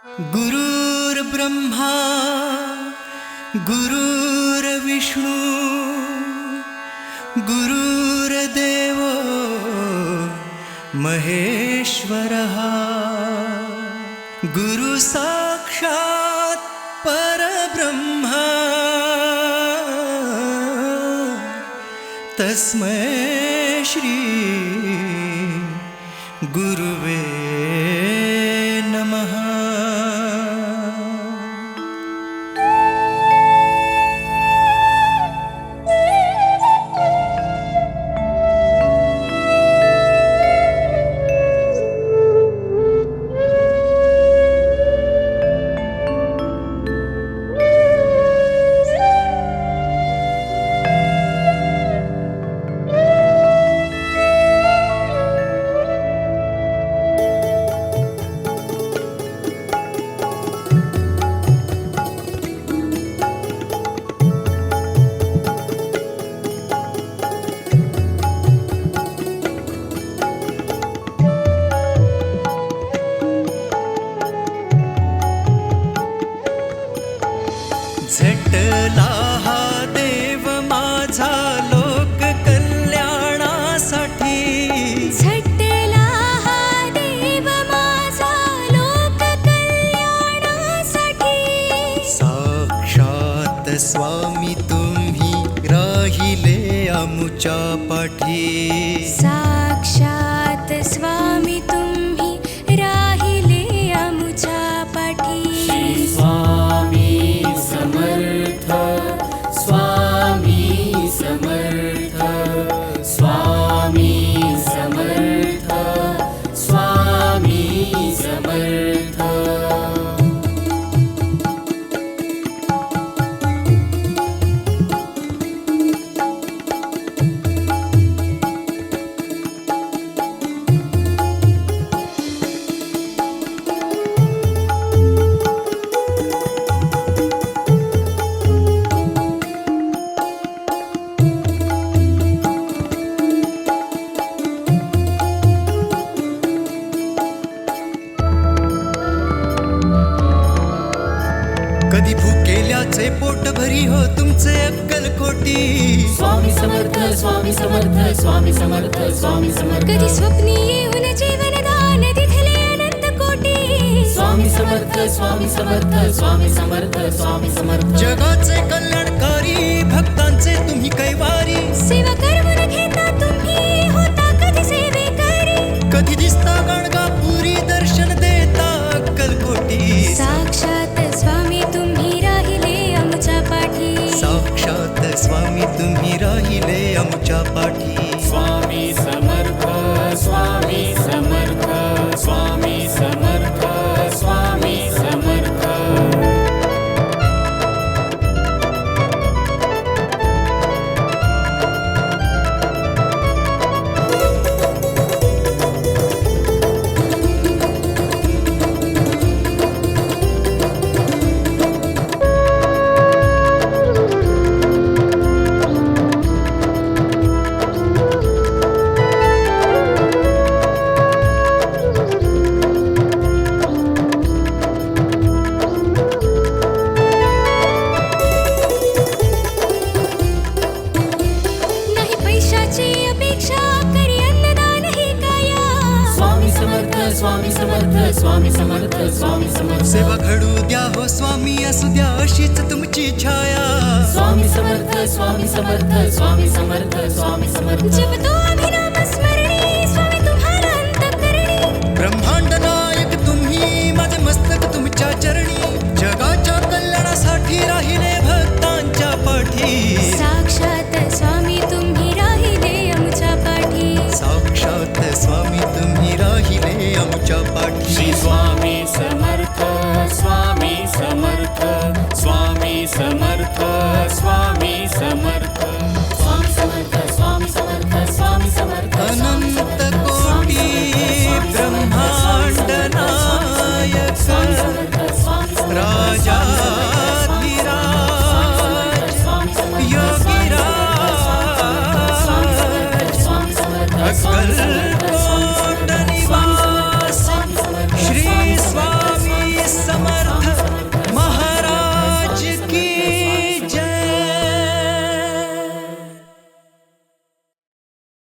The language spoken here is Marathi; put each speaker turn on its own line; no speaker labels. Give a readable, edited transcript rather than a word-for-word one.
गुरुर्ब्रह्मा गुरुर्विष्णू गुरुर्देवो महेश्वरः गुरु साक्षात् परब्रह्मा तस्मै श्री गुरुवे नमः। झटला हा देव माझा लोक कल्याणासाठी,
झटला हा देव माझा लोक कल्याणासाठी।
साक्षात स्वामी तुम्ही राहिले आमुच्या पाठी,
साक्षात स्वामी तुम्ही राहिले आमुच्या पाठी।
स्वामी समर्थ स्वामी समर्थ स्वामी समर्थ स्वामी समर्थ।
कधी भुकेल्याचे पोट भरी हो तुमचे अक्कलकोटी,
स्वामी समर्थ स्वामी समर्थ स्वामी समर्थ स्वामी समर्थ।
कधी स्वप्नी येऊन जीवनदान दिधले अनंत कोटी,
स्वामी समर्थ स्वामी समर्थ स्वामी समर्थ स्वामी समर्थ।
जगाचे कल्याणकारी भक्तांचे तुम्ही कैवारी,
सेवा करवून घेता तुम्ही होता कधी सेवेकरी।
कधी दिसता गाणगापुरी दर्शन देता अक्कलकोटी,
साक्षात स्वामी तुम्ही राहिले आमच्या पाठी,
साक्षात स्वामी तुम्ही राहिले आमच्या पाठी।
स्वामी समर्थ स्वामी समर्थ स्वामी समर्थ स्वामी समर्थ।
नाही पैशाची अपेक्षा करी अन्नदान हे काया,
स्वामी समर्थ स्वामी समर्थ स्वामी समर्थ स्वामी समर्थ।
सेवा घडू द्या हो स्वामी असू द्या अशीच तुमची छाया,
स्वामी समर्थ स्वामी समर्थ स्वामी समर्थ स्वामी समर्थ।
जपतो आम्ही नाम स्मरणी स्वामी तुम्हाला अंतःकरणी।
ब्रह्मांड नायक तुम्ही माझे मस्तक तुमच्या चरणी, जगाच्या कल्याणासाठी राहिले भक्तांच्या पाठी,
साक्षात स्वामी तुम्ही राहिले आमच्या पाठी,
साक्षात स्वामी तुम्ही राहिले आमच्या पाठी।
श्री स्वामी